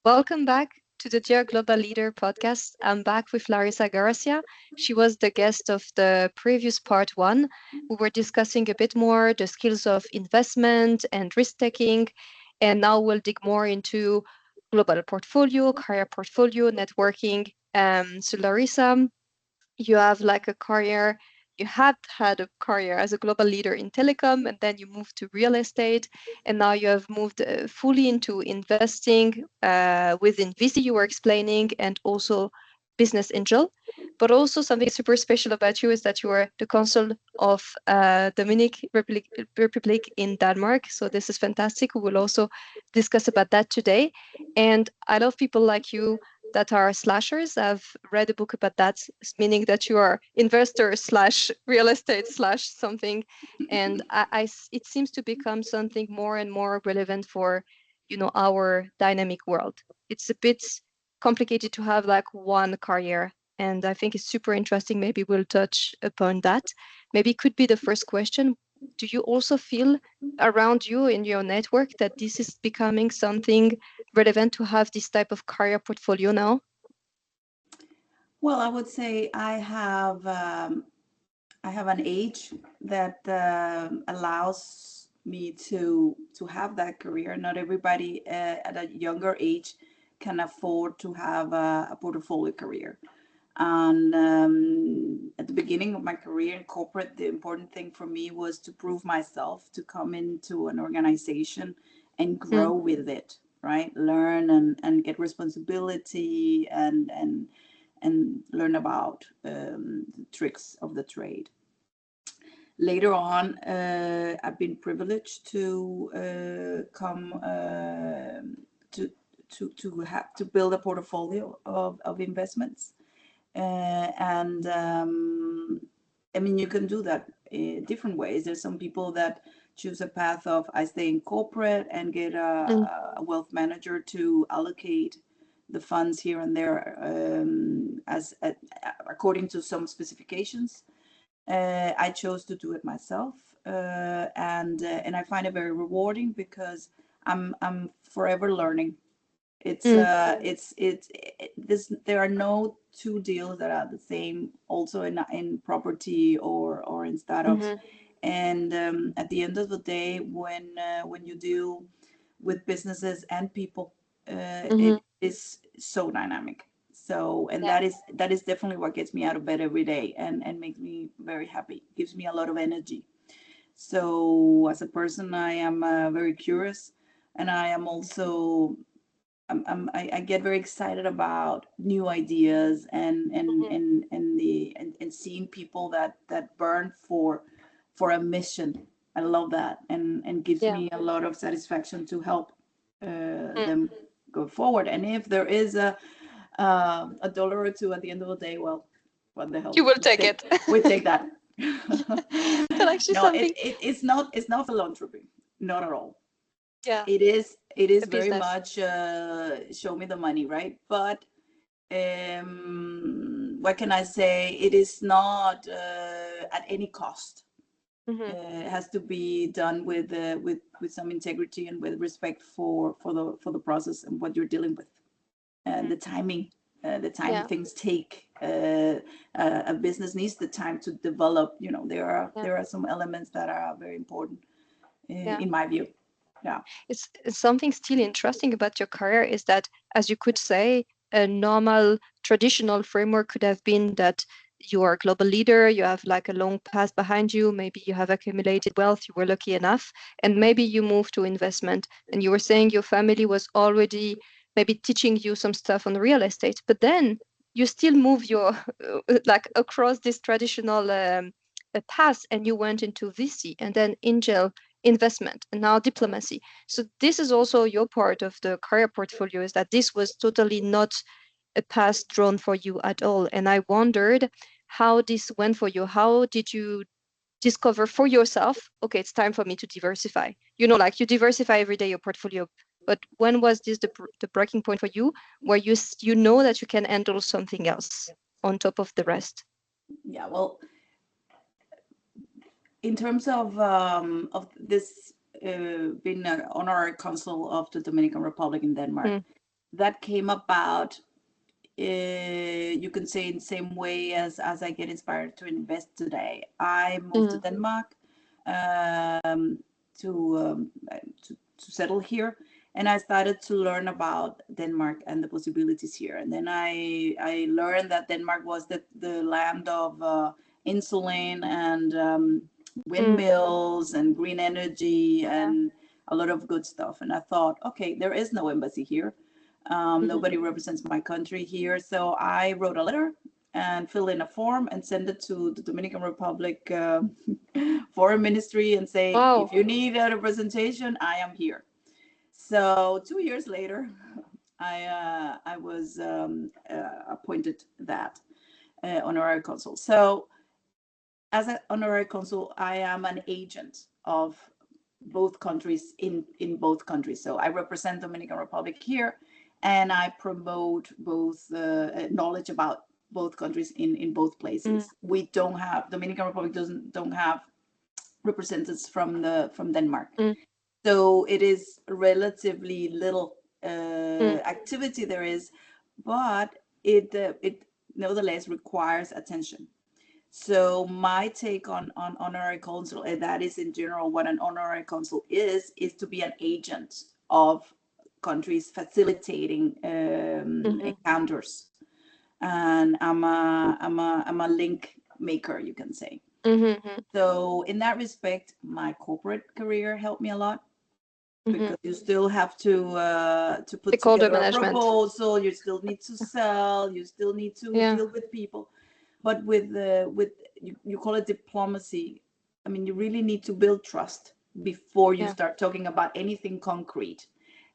Welcome back to the Dear Global Leader podcast. I'm back with Larissa Garcia. She was the guest of the previous part one. We were discussing a bit more the skills of investment and risk taking. And now we'll dig more into global portfolio, career portfolio, networking. So, Larissa, you have like a career, you had a career as a global leader in telecom, and then you moved to real estate, and now you have moved fully into investing within VC, you were explaining, and also business angel. But also something super special about you is that you are the consul of Republic in Denmark. So this is fantastic. We will also discuss about that today. And I love people like you that are slashers. I've read a book about that, meaning that you are investor slash real estate slash something, and it seems to become something more and more relevant for, our dynamic world. It's a bit complicated to have like one career, and I think it's super interesting. Maybe we'll touch upon that. Maybe it could be the first question. Do you also feel around you in your network that this is becoming something relevant to have this type of career portfolio now? Well, I would say I have an age that allows me to have that career. Not everybody at a younger age can afford to have a portfolio career. And at the beginning of my career in corporate, the important thing for me was to prove myself, to come into an organization and grow Mm, with it, right? Learn and get responsibility and learn about the tricks of the trade. Later on, I've been privileged to come to to build a portfolio of investments, and I mean, you can do that in different ways. There's some people that choose a path of I stay in corporate and get mm, a wealth manager to allocate the funds here and there as according to some specifications. I chose to do it myself, and I find it very rewarding because I'm forever learning. mm, This there are no two deals that are the same. Also in property or in startups, mhm, and at the end of the day, when you deal with businesses and people, mhm. it is so dynamic. So, and Yeah. that is definitely what gets me out of bed every day and makes me very happy. Gives me a lot of energy. So, as a person, I am very curious, and I am also I get very excited about new ideas Mhm. and seeing people that burn for a mission. I love that, and gives Yeah. me a lot of satisfaction to help Mm. them go forward. And if there is a dollar or two at the end of the day, well, what the hell, You will take it. we take that. But actually No, something, it's not philanthropy, not at all. yeah, It is a very business. much show me the money, right? But what can I say? It is not at any cost. Hmm. It has to be done with some integrity and with respect for the process and what you're dealing with, and Hmm. the time Yeah, things take. A business needs the time to develop. There are yeah, there are some elements that are very important yeah. in my view. Yeah. It's something still interesting about your career is that, as you could say, a normal traditional framework could have been that you are a global leader, you have like a long past behind you, maybe you have accumulated wealth, you were lucky enough, and maybe you moved to investment. And you were saying your family was already maybe teaching you some stuff on real estate, but then you still move your like across this traditional path, and you went into VC and then angel investment and now diplomacy. So this is also your part of the career portfolio, is that this was totally not a path drawn for you at all. And I wondered how this went for you. How did you discover for yourself, okay, it's time for me to diversify? Like you diversify every day your portfolio. But when was this the breaking point for you, where you know that you can handle something else on top of the rest? Yeah. Well, in terms of this being an honorary consul of the Dominican Republic in Denmark, Mm, that came about, you can say, in the same way as I get inspired to invest today. I moved to Denmark, um, to, to settle here, and I started to learn about Denmark and the possibilities here. And then I learned that Denmark was the land of insulin and windmills and green energy and a lot of good stuff. And I thought, okay, there is no embassy here. Nobody represents my country here. So I wrote a letter and filled in a form and sent it to the Dominican Republic Foreign Ministry and say, Wow. if you need a representation, I am here. So 2 years later, I was appointed that honorary consul. So as an honorary consul, I am an agent of both countries in both countries. So I represent Dominican Republic here, and I promote both knowledge about both countries in both places. We don't have Dominican Republic don't have representatives from Denmark, so it is relatively little activity there is, but it nevertheless requires attention. So my take on honorary consul, and that is in general what an honorary consul is to be an agent of countries facilitating encounters. And I'm a link maker, you can say. So in that respect, my corporate career helped me a lot, because you still have to put Stakeholder together a management. proposal, you still need to sell, you still need to deal with people. But with you call it diplomacy. I mean, you really need to build trust before you start talking about anything concrete,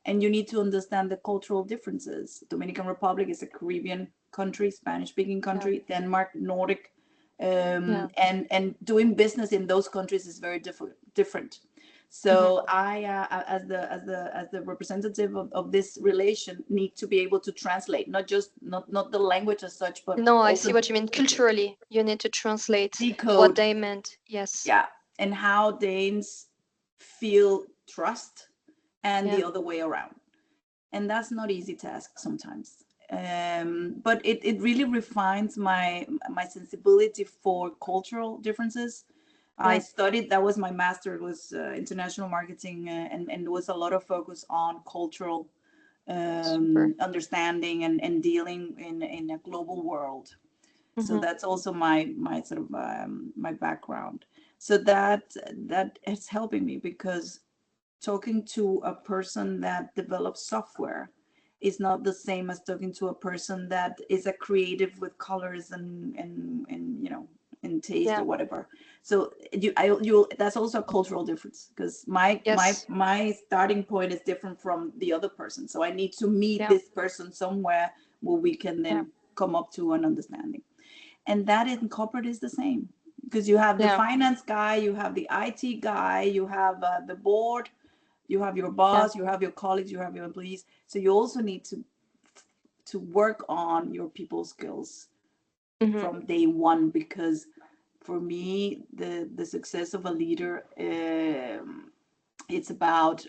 and you need to understand the cultural differences. Dominican Republic is a Caribbean country, Spanish speaking country. Denmark, Nordic, and doing business in those countries is very different. So I, as the representative of this relation, need to be able to translate, not the language as such, but No, I see also what you mean. Culturally, you need to translate what decode, they meant. Yes. yeah, and how Danes feel trust, and the other way around. And that's not easy task sometimes. But it really refines my sensibility for cultural differences. I studied, that was my master, it was international marketing, and there was a lot of focus on cultural Super. understanding and dealing in a global world. So that's also my sort of my background. So that is helping me, because talking to a person that develops software is not the same as talking to a person that is a creative with colors and in taste or whatever. So you that's also a cultural difference, because Yes. my starting point is different from the other person. So I need to meet this person somewhere where we can then come up to an understanding. And that in corporate is the same, because you have the finance guy, you have the IT guy, you have the board, you have your boss, you have your colleagues, you have your employees. So you also need to work on your people skills from day one, because for me the success of a leader, it's about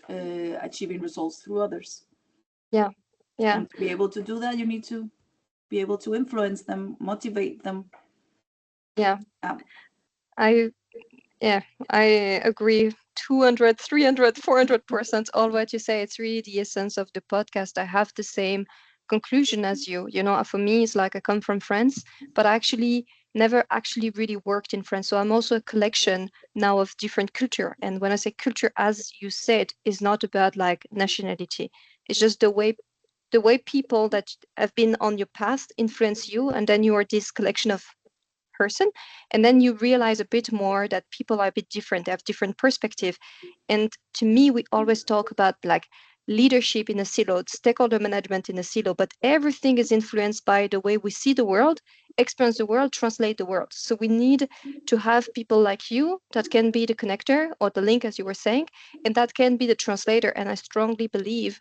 achieving results through others. Yeah. Yeah. And to be able to do that, you need to be able to influence them, motivate them. Yeah. Um, I Yeah, I agree 200, 300, 400% all what you say. It's really the essence of the podcast. I have the same conclusion as you. You know, for me, it's like I come from France, but I actually never actually really worked in France. So I'm also a collection now of different culture. And when I say culture, as you said, is not about like nationality. It's just the way people that have been on your past influence you, and then you are this collection of person, and then you realize a bit more that people are a bit different, they have different perspective. And to me, we always talk about like leadership in a silo, stakeholder management in a silo, but everything is influenced by the way we see the world, experience the world, translate the world. So we need to have people like you that can be the connector or the link, as you were saying, and that can be the translator. And I strongly believe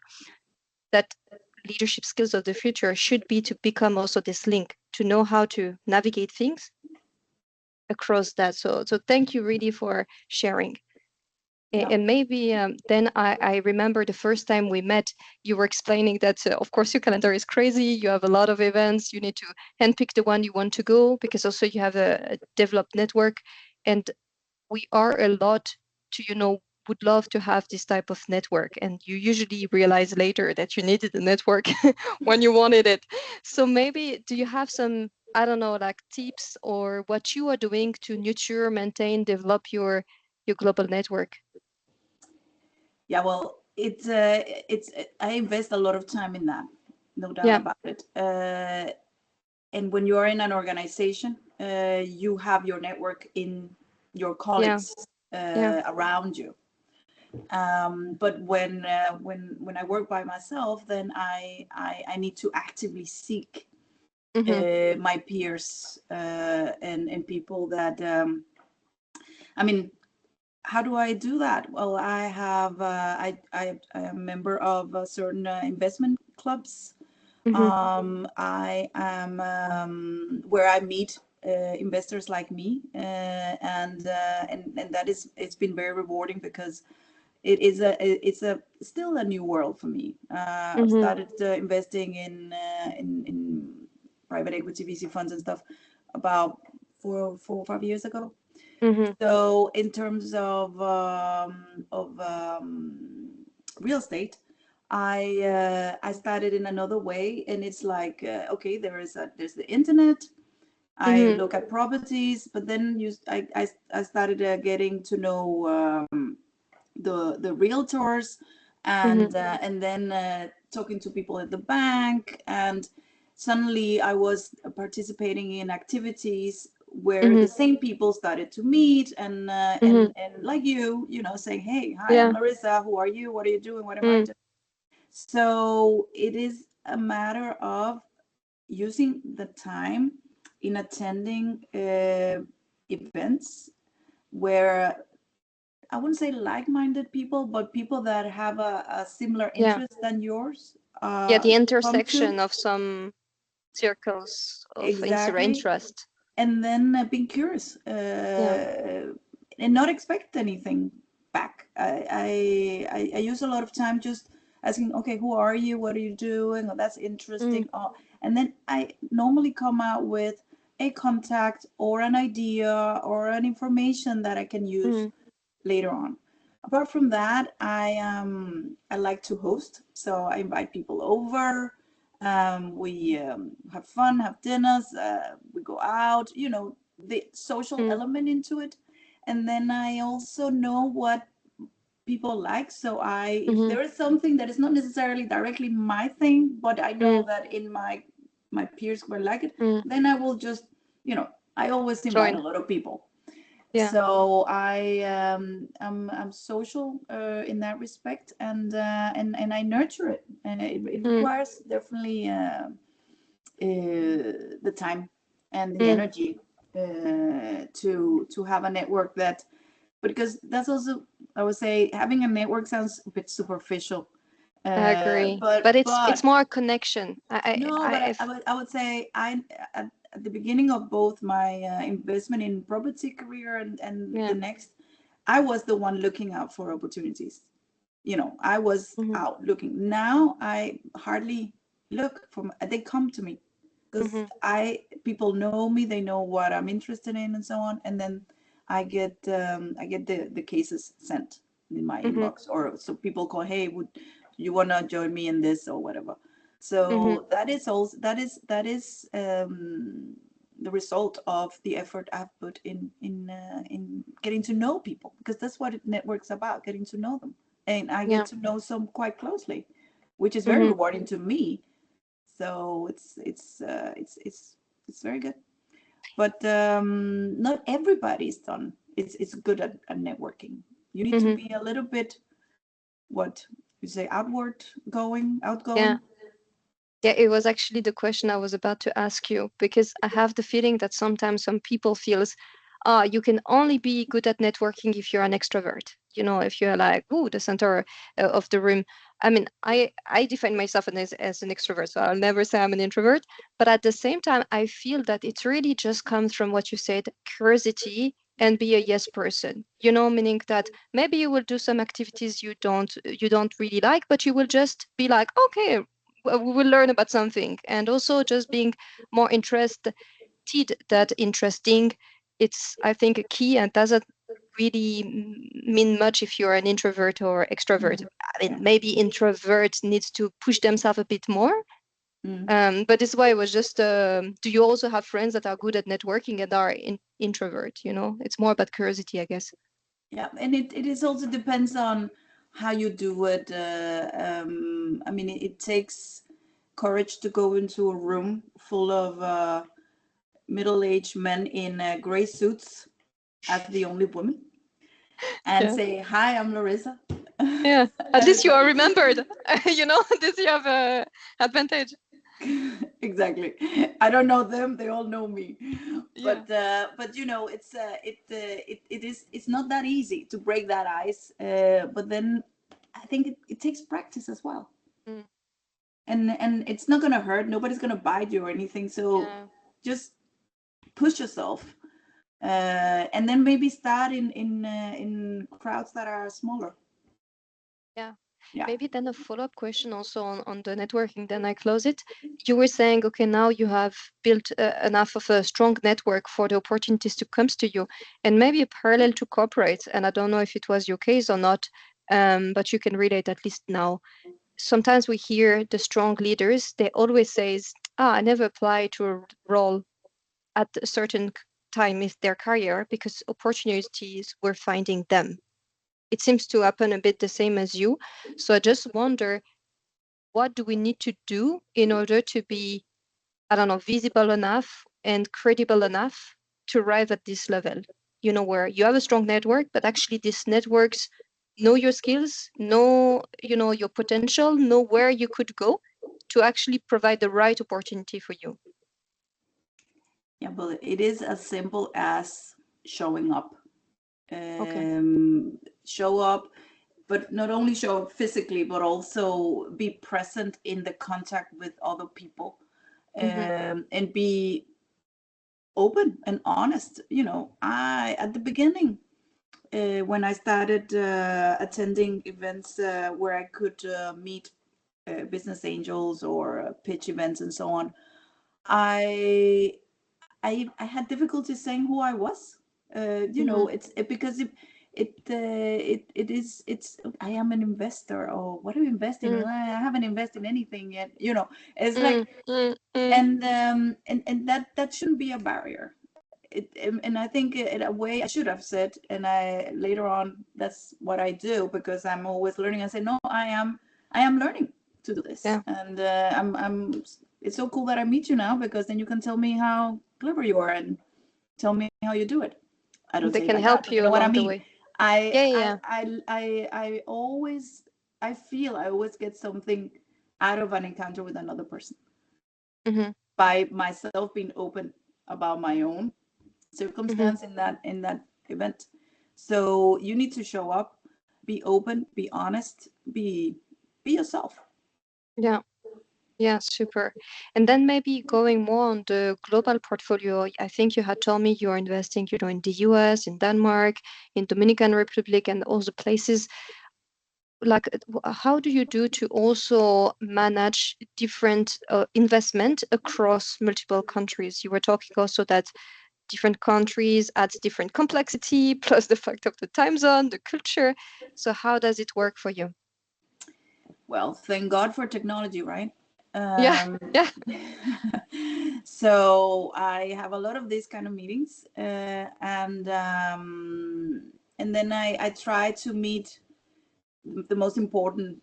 that leadership skills of the future should be to become also this link, to know how to navigate things across that. So thank you really for sharing. Yeah. And maybe then I remember the first time we met, you were explaining that, of course, your calendar is crazy. You have a lot of events. You need to handpick the one you want to go because also you have a developed network. And we are a lot to, would love to have this type of network. And you usually realize later that you needed a network when you wanted it. So maybe do you have some, I don't know, like tips or what you are doing to nurture, maintain, develop your global network? Yeah, well, it's I invest a lot of time in that, no doubt Yeah, about it. And when you are in an organization, you have your network in your yeah, colleagues yeah. around you. But when I work by myself, then I need to actively seek Mm-hmm. my peers and people that I mean, how do I do that? Well, I have I am a member of certain investment clubs. Mm-hmm. I am where I meet investors like me, and that is it's been very rewarding because it's a still a new world for me. I've Mm-hmm. started investing in private equity VC funds and stuff about 4 or 5 years ago. Mm-hmm. So in terms of real estate, I started in another way, and it's like okay, there's the internet. I Mm-hmm. look at properties, but then I started getting to know the realtors, Mm-hmm. and then talking to people at the bank, and suddenly I was participating in activities where the Mm-hmm. same people started to meet, Mm-hmm. and like you know, saying, hey, hi, I'm Yeah. Larissa, who are you, what are you doing, what am I Mm. doing? So it is a matter of using the time in attending events where I wouldn't say like-minded people, but people that have a similar Yeah. interest than yours Yeah. The come intersection to. of some circles of Exactly. interest. And then being curious Yeah. and not expect anything back. I use a lot of time just asking, okay, who are you? What are you doing? Oh, that's Mm. interesting. Oh, and then I normally come out with a contact or an idea or an information that I can use Mm. later on. Apart from that, I like to host, so I invite people over. We have fun, have dinners, we go out. You know, the social Mm. element into it, and then I also know what people like. So if Mm-hmm. there is something that is not necessarily directly my thing, but I know Mm. that in my peers will like it, Mm. then I will just, you know, I always invite a Join. lot of people. Yeah. So I'm social in that respect, and I nurture it, and it Mm. requires definitely the time and the Mm. energy to have a network that, because that's also, I would say, having a network sounds a bit superficial, I agree. But it's but more a connection. no, but If I would say at the beginning of both my investment in property career and the yeah. next, I was the one looking out for opportunities. You know, I was Mm-hmm. out looking. Now I hardly look for. They come to me because Mm-hmm. people know me. They know what I'm interested in and so on. And then I get the cases sent in my Mm-hmm. inbox, or so people call, hey, would you want to join me in this or whatever. Mm-hmm. So that is also that is the result of the effort I've put in getting to know people, because that's what network's about, getting to know them, and I get Yeah. to know some quite closely, which is very Mm-hmm. rewarding to me. So it's very good. But not everybody is done. It's good at networking. You need to Mm-hmm. be a little bit, what you say, Yeah. outgoing. Yeah, it was actually the question I was about to ask you because I have the feeling that sometimes some people feels, you can only be good at networking if you're an extrovert. If you're like, oh, the center of the room. I mean, I define myself as an extrovert, so I'll never say I'm an introvert. But at the same time, I feel that it really just comes from what you said, curiosity and be a yes person, you know, meaning that maybe you will do some activities you don't really like, but you will just be like, okay, we will learn about something. And also just being more interested that interesting, it's, I think, a key, and doesn't really mean much if you're an introvert or extrovert. Mm. I mean, Yeah. maybe introvert needs to push themselves a bit more. Mm. But this is why I was just, do you also have friends that are good at networking and are introvert? You know, it's more about curiosity, I guess. Yeah, and it is also depends on how you do it. I mean, it takes courage to go into a room full of middle-aged men in gray suits as the only woman and Yeah. say, "Hi, I'm Larissa." Yeah. At And least it's you like, are remembered. You know, this you have a advantage. exactly. I don't know them; they all know me. Yeah. But you know, it's not that easy to break that ice. But then I think it takes practice as well. Mm, And it's not gonna hurt. Nobody's gonna bite you or anything. So yeah. just push yourself, and then maybe start in crowds that are smaller. Yeah. Yeah. Maybe then a follow-up question also on the networking, then I close it. You were saying, okay, now you have built enough of a strong network for the opportunities to come to you, and maybe a parallel to corporate. And I don't know if it was your case or not, but you can relate at least now. Sometimes we hear the strong leaders, they always says, I never apply to a role at a certain time in their career because opportunities were finding them. It seems to happen a bit the same as you. So I just wonder, what do we need to do in order to be, I don't know, visible enough and credible enough to arrive at this level? You know, where you have a strong network, but actually these networks know your skills, know, your potential, know where you could go to actually provide the right opportunity for you. Yeah, but it is as simple as showing up. Okay. Show up, but not only show up physically, but also be present in the contact with other people, Mm-hmm. and be open and honest. You know, I at the beginning, when I started attending events where I could meet business angels or pitch events and so on, I I had difficulty saying who I was. You Mm-hmm. know, because it is it's I am an investor. Or what are you investing in? Mm, I haven't invested in anything yet. You know, it's mm, like, mm, mm. and that shouldn't be a barrier. And I think in a way I should have said, and I later on that's what I do because I'm always learning. I say no, I am learning to do this, Yeah, and I'm. It's so cool that I meet you now because then you can tell me how clever you are and tell me how you do it. I don't they say it can like that, help but you you know what I along the mean. way. I Yeah, I yeah, I always I feel I always get something out of an encounter with another person yeah. Mm-hmm, by myself being open about my own mm-hmm. circumstance in that event. So you need to show up, be open, be honest, be yourself. Yeah, yeah, super. And then maybe going more on the global portfolio, I think you had told me you're investing, in the US, in Denmark, in Dominican Republic, and all the places. Like, how do you do to also manage different investment across multiple countries? You were talking also that different countries adds different complexity, plus the fact of the time zone, the culture. So how does it work for you? Well, thank God for technology, right? Yeah, Um, yeah. so I have a lot of these kind of meetings, and then I try to meet the most important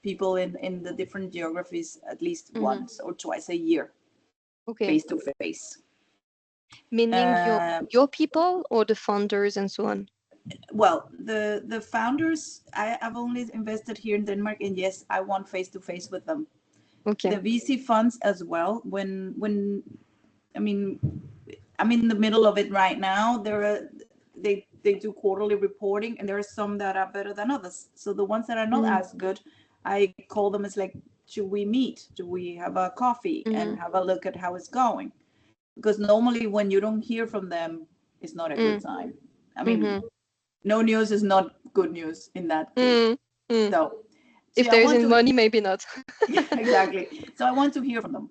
people in the different geographies at least Hmm. once or twice a year, Okay. face to face. Meaning your people or the founders and so on. Well, the founders, I've only invested here in Denmark, and yes, I want face to face with them. Okay. The VC funds as well. When I mean, I'm in the middle of it right now. They do quarterly reporting, and there are some that are better than others. So the ones that are not Mm-hmm. as good, I call them as like, should we meet? Do we have a coffee Mm-hmm. and have a look at how it's going? Because normally when you don't hear from them, is not a good Mm. sign. I mean, Mm-hmm. no news is not good news in that case. Mm. Mm. So If yeah, I there want isn't to, money, maybe not. yeah, exactly. So I want to hear from them.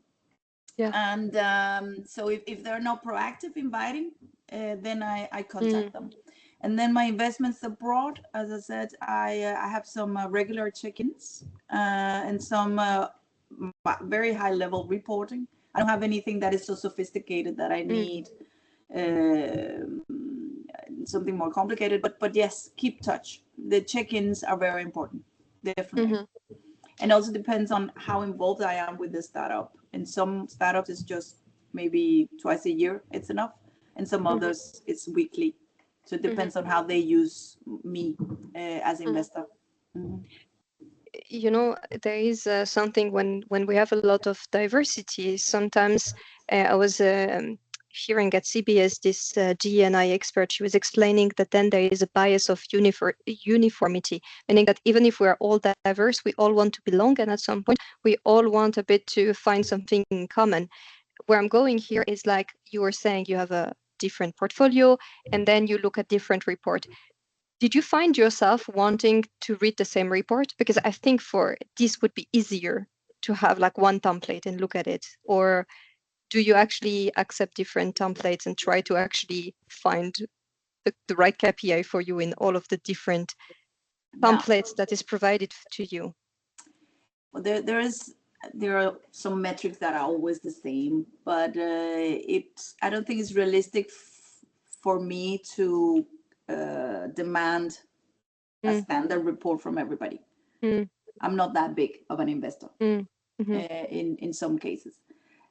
Yeah. And so if they're not proactive inviting, then I Mm. contact them. And then my investments abroad, as I said, I have some regular check-ins and some very high level reporting. I don't have anything that is so sophisticated that I Mm. need something more complicated. But yes, keep touch. The check-ins are very important, definitely. Mm-hmm. And also depends on how involved I am with the startup. In some startups, it's just maybe twice a year, it's enough. And some Mm-hmm. others, it's weekly. So it Mm-hmm. depends on how they use me as Mm-hmm. investor. Mm-hmm. You know, there is something when we have a lot of diversity. Sometimes I was hearing at CBS this DNI expert. She was explaining that then there is a bias of uniformity, meaning that even if we are all diverse, we all want to belong, and at some point we all want a bit to find something in common. Where I'm going here is like you were saying, you have a different portfolio, and then you look at different report. Did you find yourself wanting to read the same report? Because I think for this would be easier to have like one template and look at it. Or do you actually accept different templates and try to actually find the right KPI for you in all of the different Yeah. templates that is provided to you? Well, there are some metrics that are always the same, but I don't think it's realistic for me to demand a Mm, standard report from everybody. mm, I'm not that big of an investor mm, mhm, in some cases.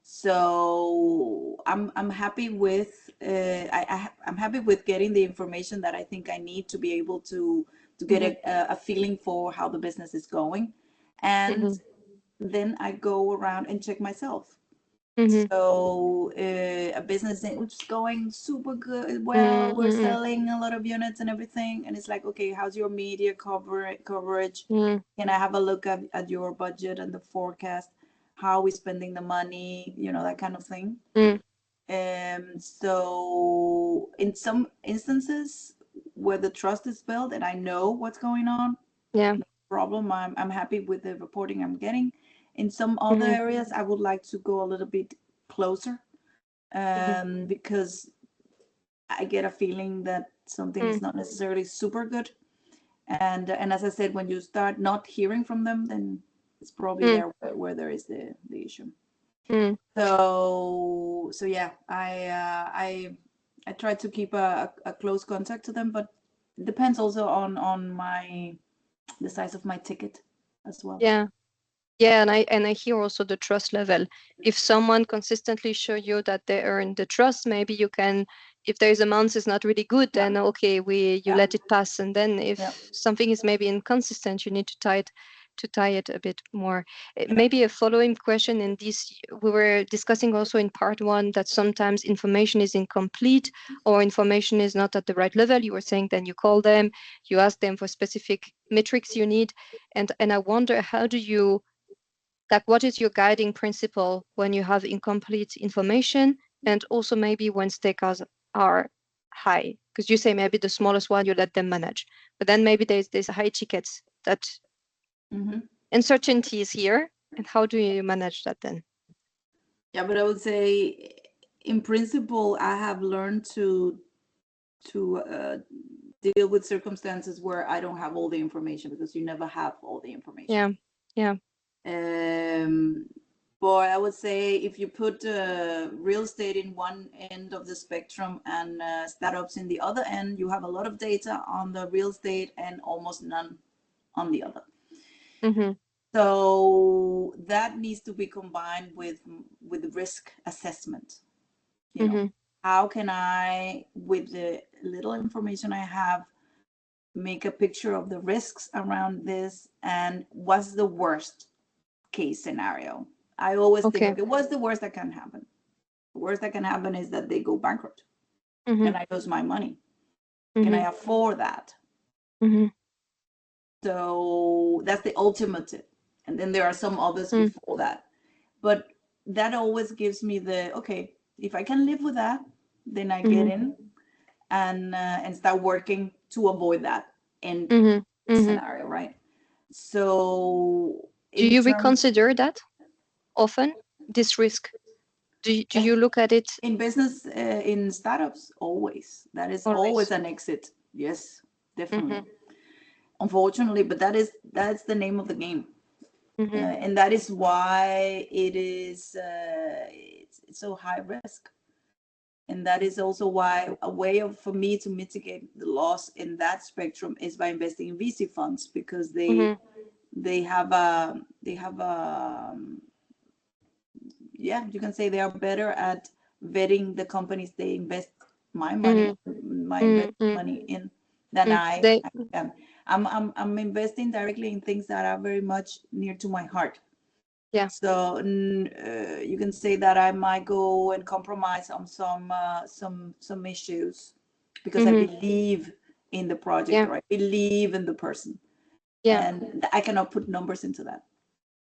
So I'm happy with I'm happy with getting the information that I think I need to be able to get mhm, a feeling for how the business is going, and mhm, then I go around and check myself. mhm, So a business which is going super good, well, mm, we're mm, selling a lot of units and everything, and it's like, okay, how's your media coverage? mm, Can I have a look at your budget and the forecast? How are we spending the money? You know, that kind of thing. mm. So in some instances where the trust is built and I know what's going on, Yeah. no problem. I'm happy with the reporting I'm getting. In some other Mhm, areas, I would like to go a little bit closer mhm, because I get a feeling that something is mm, not necessarily super good. And as I said, when you start not hearing from them, then it's probably mm, there where there is the issue. mm. So yeah, I try to keep a close contact to them, but it depends also on my the size of my ticket as well. Yeah. Yeah, and I hear also the trust level. If someone consistently show you that they earn the trust, maybe you can, if there is a month is not really good, Yeah, then okay, you yeah, let it pass. And then yeah, if something is maybe inconsistent, you need to tie it a bit more. yeah. Maybe a following question in this, we were discussing also in part one that sometimes information is incomplete or information is not at the right level. You were saying then you call them, you ask them for specific metrics you need. And I wonder, how do you, like, what is your guiding principle when you have incomplete information, and also maybe when stakes are high? Because you say maybe the smallest one you let them manage, but then maybe there's high tickets that Hmm. uncertainty is here, and how do you manage that then? Yeah, but I would say, in principle, I have learned to deal with circumstances where I don't have all the information because you never have all the information. Yeah, yeah. Um, but I would say if you put real estate in one end of the spectrum and startups in the other end, you have a lot of data on the real estate and almost none on the other. Mm-hmm. So that needs to be combined with risk assessment. You know, Mm-hmm. how can I, with the little information I have, make a picture of the risks around this and what's the worst case scenario? I always think, Okay. okay, what's the worst that can happen? The worst that can happen is that they go bankrupt Mm-hmm. and I lose my money. Can Mm-hmm. I afford that? Mm-hmm. So that's the ultimate. And then there are some others Mm-hmm. before that. But that always gives me the, okay, if I can live with that, then I get Mm-hmm. in. and start working to avoid that end Mm-hmm. scenario, right? So Do in you terms reconsider that often, this risk? Do you look at it in business, in startups, always that is always always? an exit. Yes, Mm-hmm. definitely. Unfortunately, but that's the name of the game. Mm-hmm. And that is why it is it's so high risk. And that is also why a way of for me to mitigate the loss in that spectrum is by investing in VC funds, because Mm-hmm. they have a yeah, you can say they are better at vetting the companies they invest Mm-hmm. my investment Mm-hmm. money in than They I am. I'm investing directly in things that are very much near to my heart. yeah. So you can say that I might go and compromise on some issues because I Mm-hmm. believe in the project, Yeah. or I believe in the person, Yeah. and I cannot put numbers into that.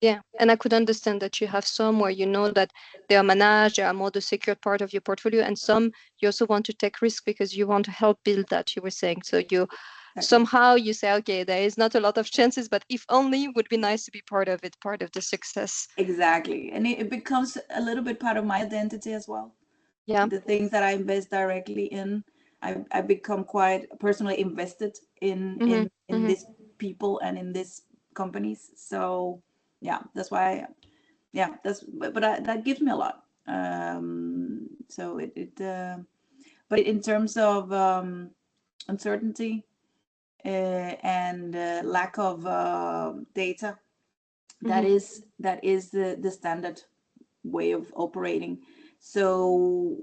Yeah, and I could understand that you have some where you know that they are managed, they are more the secured part of your portfolio, and some you also want to take risk because you want to help build that, you were saying. So you Exactly. somehow you say, okay, there is not a lot of chances, but if only would be nice to be part of it, part of the success. Exactly. And it becomes a little bit part of my identity as well. Yeah. The things that I invest directly in, I become quite personally invested Mm-hmm. in Mm-hmm. these people and in these companies. So yeah, that's why. Yeah, that gives me a lot. So but in terms of uncertainty and lack of data, Mm-hmm. that is the standard way of operating. So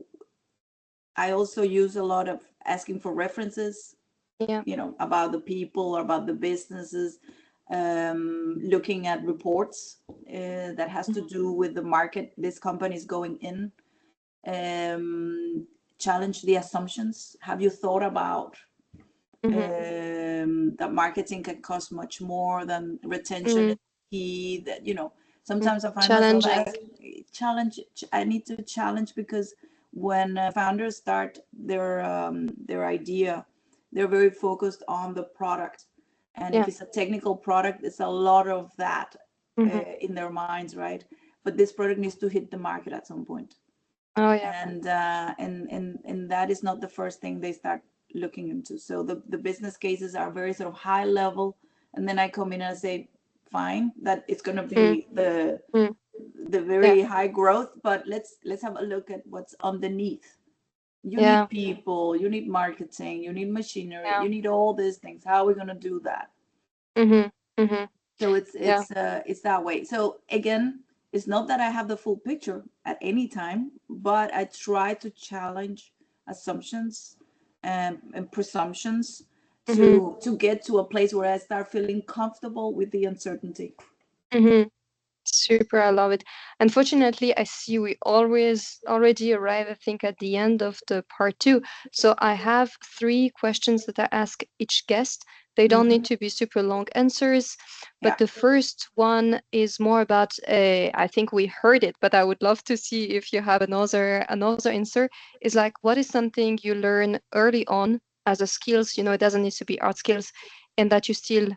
I also use a lot of asking for references, Yeah. about the people or about the businesses, looking at reports that has to Mm-hmm. do with the market this company is going in, challenge the assumptions. Have you thought about Mm-hmm. that marketing can cost much more than retention Mm-hmm. is key? Sometimes I find myself Challenging. challenge. I need to challenge, because when founders start their idea, they're very focused on the product, and if Yeah. it's a technical product, it's a lot of that Mm-hmm. in their minds, right? But this product needs to hit the market at some point, Oh yeah. and that is not the first thing they start looking into. So the business cases are very sort of high level, and then I come in and I say, fine, that it's going to Mm-hmm. be the Yeah. very high growth, but let's have a look at what's underneath. You need Yeah. people, you need marketing, you need machinery, Yeah. you need all these things. How are we going to do that? Mm-hmm. Mm-hmm. So Yeah. it's that way. So again, it's not that I have the full picture at any time, but I try to challenge assumptions and presumptions Mm-hmm. to get to a place where I start feeling comfortable with the uncertainty. Mm-hmm. Super, I love it. Unfortunately, I see we always already arrive, I think, at the end of the part two. So I have three questions that I ask each guest. They don't need Hmm. to be super long answers, but Yeah. the first one is more about, I think we heard it, but I would love to see if you have another answer. Is like, what is something you learn early on as a skills? It doesn't need to be art skills, and that you still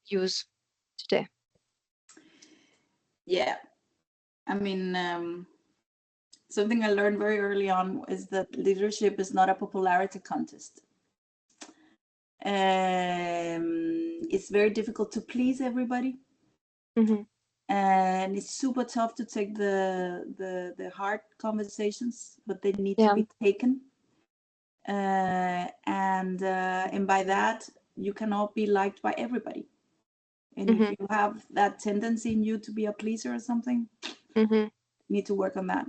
use today. Yeah. I mean, something I learned very early on is that leadership is not a popularity contest. It's very difficult to please everybody, Mm-hmm. and it's super tough to take the hard conversations, but they need to Yeah. be taken. And by that, you cannot be liked by everybody. And if Mm-hmm. you have that tendency in you to be a pleaser or something, Mm-hmm. you need to work on that,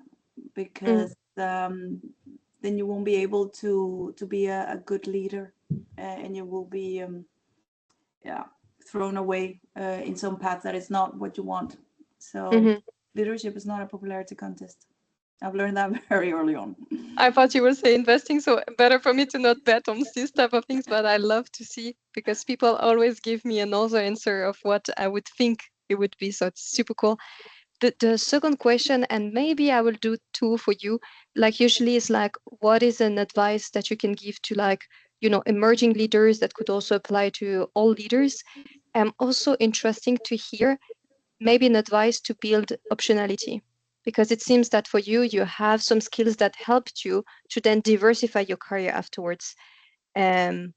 because then you won't be able to be a good leader, and you will be yeah, thrown away in some path that is not what you want. So Mm-hmm. leadership is not a popularity contest. I've learned that very early on. I thought you were saying investing, so better for me to not bet on these type of things, but I love to see because people always give me another answer of what I would think it would be. So it's super cool. The second question, and maybe I will do two for you, like usually is like, what is an advice that you can give to like, emerging leaders that could also apply to all leaders? Also interesting to hear maybe an advice to build optionality, because it seems that for you, you have some skills that helped you to then diversify your career afterwards,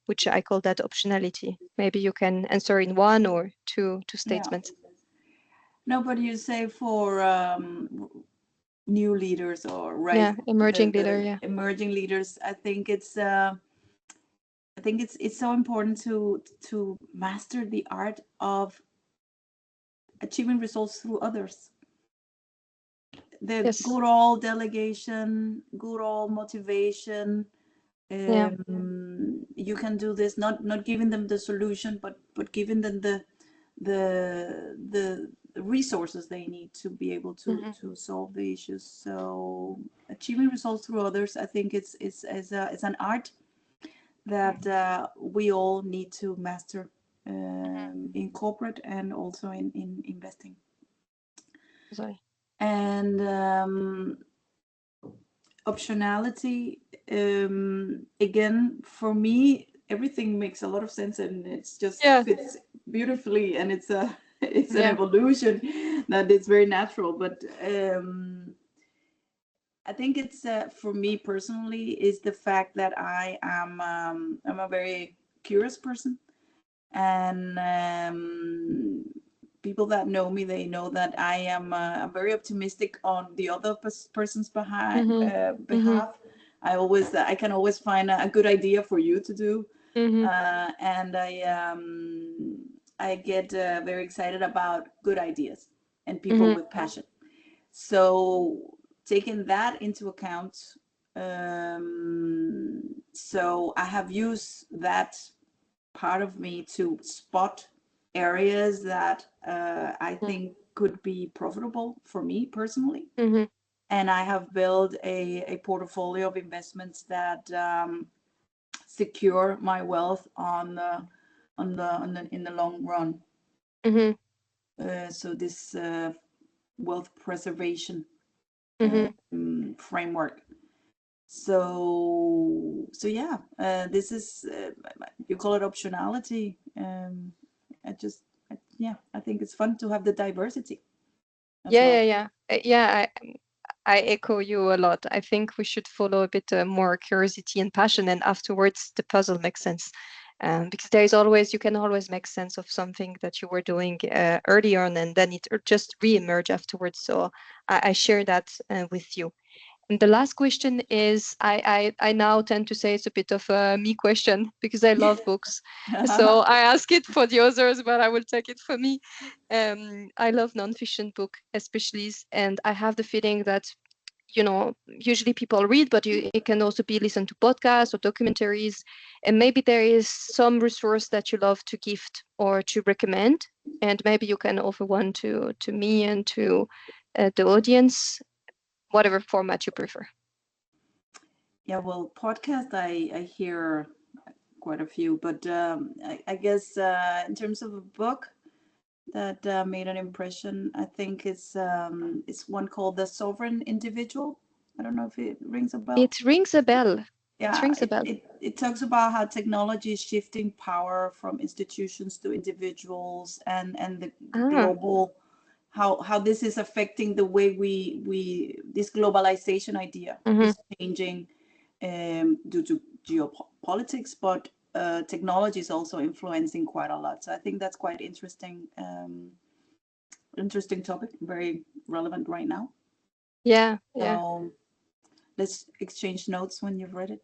which I call that optionality. Maybe you can answer in one or two Yeah. statements. No, but you say for new leaders or right, Yeah, emerging leader. the Yeah. emerging leaders, I think it's so important to master the art of achieving results through others. The Yes. good old delegation, good old motivation. Yeah. You can do this, not giving them the solution, but giving them the resources they need to be able Hmm. to solve the issues. So achieving results through others, I think it's an art that we all need to master, Hmm. in corporate and also in investing. Sorry. And optionality, again, for me, everything makes a lot of sense and it's just Yeah. fits beautifully, and it's a it's an Yeah. evolution that is very natural. But I think it's for me personally is the fact that I'm a very curious person, and people that know me, they know that I am very optimistic on the other person's Hmm. Hmm. behalf. I can always find a good idea for you to do, Hmm. and I get very excited about good ideas and people Hmm. with passion. So taking that into account, so I have used that part of me to spot areas that I think could be profitable for me personally. Hmm. And I have built a portfolio of investments that secure my wealth in the long run. Hmm. So this wealth preservation Hmm. framework. So yeah, this is you call it optionality. I just yeah, I think it's fun to have the diversity as Yeah, well. yeah, yeah. Yeah, I echo you a lot. I think we should follow a bit more curiosity and passion, and afterwards the puzzle makes sense. Because there is always, you can always make sense of something that you were doing early on, and then it just re-emerge afterwards. So I share that with you. And the last question is, I now tend to say it's a bit of a me question because I love books. So I ask it for the others, but I will take it for me. I love nonfiction book, especially, and I have the feeling that, usually people read, but it can also be listened to podcasts or documentaries. And maybe there is some resource that you love to gift or to recommend. And maybe you can offer one to me and to the audience, whatever format you prefer. Yeah, well, podcast I hear quite a few, but I guess in terms of a book that made an impression, I think it's one called The Sovereign Individual. I don't know if it rings a bell. It rings a bell. It Yeah, rings a bell. it talks about how technology is shifting power from institutions to individuals, and the Ah. global, how this is affecting the way we this globalization idea Mm-hmm. is changing due to geopolitics, but technology is also influencing quite a lot. So I think that's quite interesting topic, very relevant right now. Yeah, yeah. So let's exchange notes when you've read it.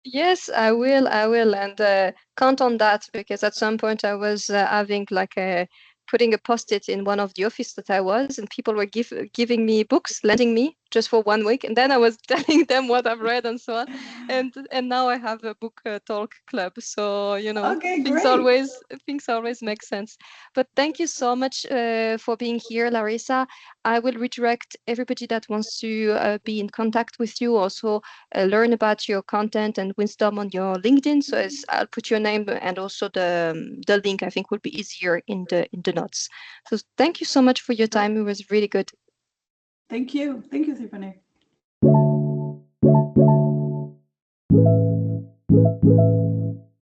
Yes, I will. I will, and count on that because at some point I was having like a putting a post-it in one of the office that I was, and people were giving me books, lending me just for 1 week, and then I was telling them what I've read and so on, and now I have a book talk club. So Okay, things great. always make sense. But thank you so much for being here, Larissa. I will redirect everybody that wants to be in contact with you, also learn about your content and wisdom on your LinkedIn. So I'll put your name and also the link. I think will be easier in the notes. So thank you so much for your time. It was really good. Thank you. Thank you, Tiphaine.